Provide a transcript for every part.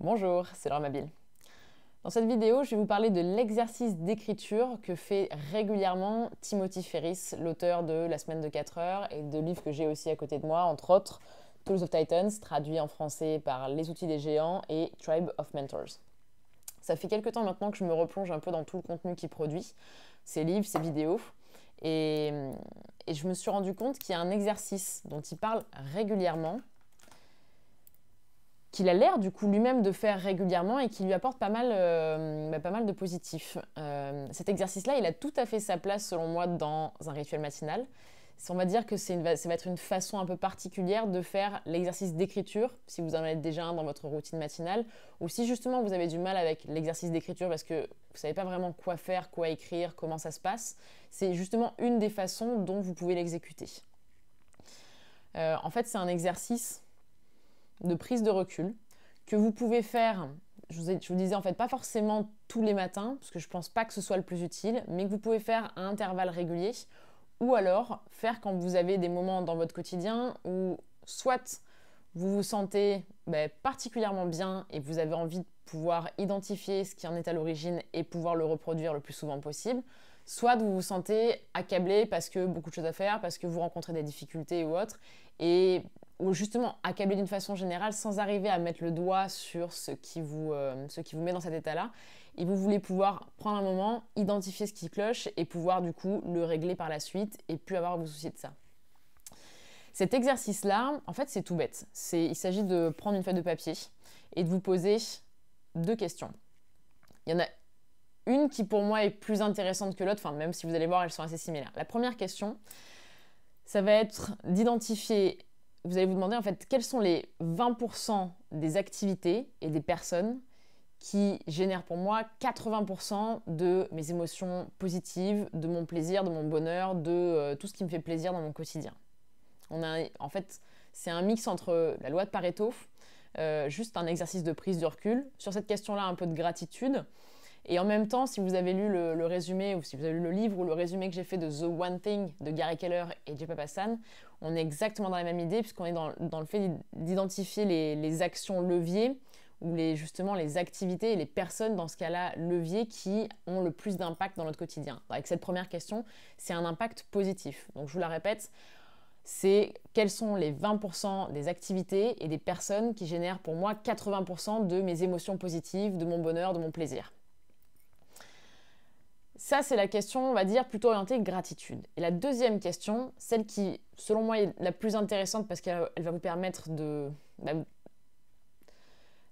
Bonjour, c'est Laure Mabille. Dans cette vidéo, je vais vous parler de l'exercice d'écriture que fait régulièrement Timothy Ferriss, l'auteur de La semaine de 4 heures et de livres que j'ai aussi à côté de moi, entre autres Tools of Titans, traduit en français par Les outils des géants et Tribe of Mentors. Ça fait quelques temps maintenant que je me replonge un peu dans tout le contenu qu'il produit, ses livres, ses vidéos, et je me suis rendu compte qu'il y a un exercice dont il parle régulièrement, qu'il a l'air du coup lui-même de faire régulièrement et qui lui apporte pas mal de positifs. Cet exercice-là, il a tout à fait sa place selon moi dans un rituel matinal. On va dire que ça va être une façon un peu particulière de faire l'exercice d'écriture, si vous en avez déjà un dans votre routine matinale, ou si justement vous avez du mal avec l'exercice d'écriture parce que vous ne savez pas vraiment quoi faire, quoi écrire, comment ça se passe, c'est justement une des façons dont vous pouvez l'exécuter. En fait, c'est un exercice de prise de recul que vous pouvez faire, je vous disais en fait pas forcément tous les matins, parce que je pense pas que ce soit le plus utile, mais que vous pouvez faire à intervalles réguliers, ou alors faire quand vous avez des moments dans votre quotidien où soit vous vous sentez particulièrement bien et vous avez envie de pouvoir identifier ce qui en est à l'origine et pouvoir le reproduire le plus souvent possible, soit vous vous sentez accablé parce que beaucoup de choses à faire, parce que vous rencontrez des difficultés ou autres, ou justement accablé d'une façon générale sans arriver à mettre le doigt sur ce qui vous met dans cet état-là. Et vous voulez pouvoir prendre un moment, identifier ce qui cloche et pouvoir du coup le régler par la suite et plus avoir à vous soucier de ça. Cet exercice-là, en fait, c'est tout bête. Il s'agit de prendre une feuille de papier et de vous poser deux questions. Il y en a une qui pour moi est plus intéressante que l'autre, enfin même si vous allez voir, elles sont assez similaires. La première question, ça va être d'identifier, vous allez vous demander en fait quels sont les 20% des activités et des personnes qui génèrent pour moi 80% de mes émotions positives, de mon plaisir, de mon bonheur, de tout ce qui me fait plaisir dans mon quotidien. En fait, c'est un mix entre la loi de Pareto, juste un exercice de prise de recul, sur cette question-là un peu de gratitude, et en même temps, si vous avez lu le résumé, ou si vous avez lu le livre ou le résumé que j'ai fait de The One Thing de Gary Keller et Jay Papasan, on est exactement dans la même idée, puisqu'on est dans le fait d'identifier les actions leviers, ou justement les activités et les personnes, dans ce cas-là, leviers, qui ont le plus d'impact dans notre quotidien. Avec cette première question, c'est un impact positif. Donc je vous la répète, c'est quels sont les 20% des activités et des personnes qui génèrent pour moi 80% de mes émotions positives, de mon bonheur, de mon plaisir. Ça, c'est la question, on va dire, plutôt orientée gratitude. Et la deuxième question, celle qui, selon moi, est la plus intéressante parce qu'elle va vous permettre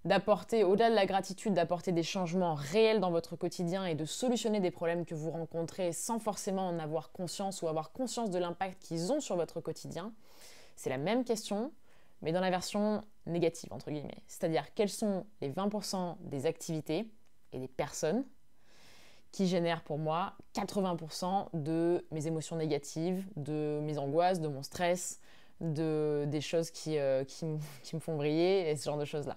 d'apporter, au-delà de la gratitude, d'apporter des changements réels dans votre quotidien et de solutionner des problèmes que vous rencontrez sans forcément en avoir conscience ou avoir conscience de l'impact qu'ils ont sur votre quotidien. C'est la même question, mais dans la version négative, entre guillemets. C'est-à-dire, quels sont les 20% des activités et des personnes qui génèrent pour moi 80% de mes émotions négatives, de mes angoisses, de mon stress, des choses qui me font briller et ce genre de choses-là.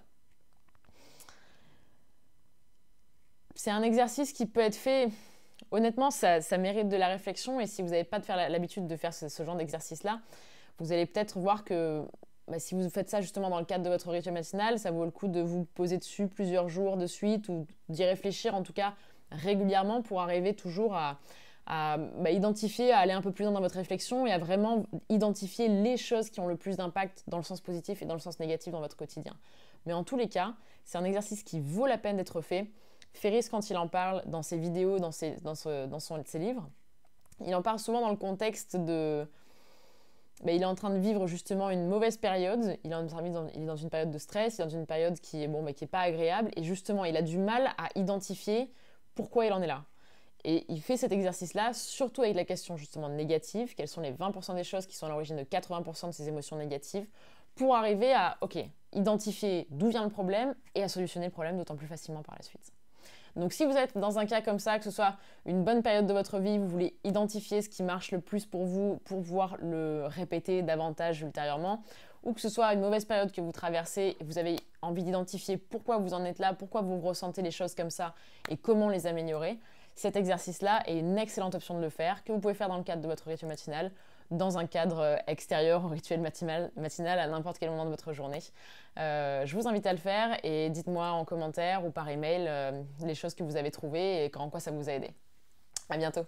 C'est un exercice qui peut être fait, honnêtement, ça mérite de la réflexion, et si vous n'avez pas l'habitude de faire ce genre d'exercice-là, vous allez peut-être voir que si vous faites ça justement dans le cadre de votre rituel matinal, ça vaut le coup de vous poser dessus plusieurs jours de suite ou d'y réfléchir en tout cas régulièrement pour arriver toujours à identifier, à aller un peu plus loin dans votre réflexion et à vraiment identifier les choses qui ont le plus d'impact dans le sens positif et dans le sens négatif dans votre quotidien. Mais en tous les cas, c'est un exercice qui vaut la peine d'être fait. Ferriss, quand il en parle dans ses vidéos, dans ses livres, il en parle souvent dans le contexte de... il est en train de vivre justement une mauvaise période, il est dans une période de stress, il est dans une période qui est pas agréable, et justement il a du mal à identifier pourquoi il en est là. Et il fait cet exercice-là, surtout avec la question justement négative, quelles sont les 20% des choses qui sont à l'origine de 80% de ses émotions négatives, pour arriver à, identifier d'où vient le problème et à solutionner le problème d'autant plus facilement par la suite. Donc si vous êtes dans un cas comme ça, que ce soit une bonne période de votre vie, vous voulez identifier ce qui marche le plus pour vous, pour pouvoir le répéter davantage ultérieurement, ou que ce soit une mauvaise période que vous traversez et vous avez envie d'identifier pourquoi vous en êtes là, pourquoi vous ressentez les choses comme ça et comment les améliorer, cet exercice-là est une excellente option de le faire, que vous pouvez faire dans le cadre de votre rituel matinal, dans un cadre extérieur au rituel matinal à n'importe quel moment de votre journée. Je vous invite à le faire et dites-moi en commentaire ou par email les choses que vous avez trouvées et en quoi ça vous a aidé. À bientôt.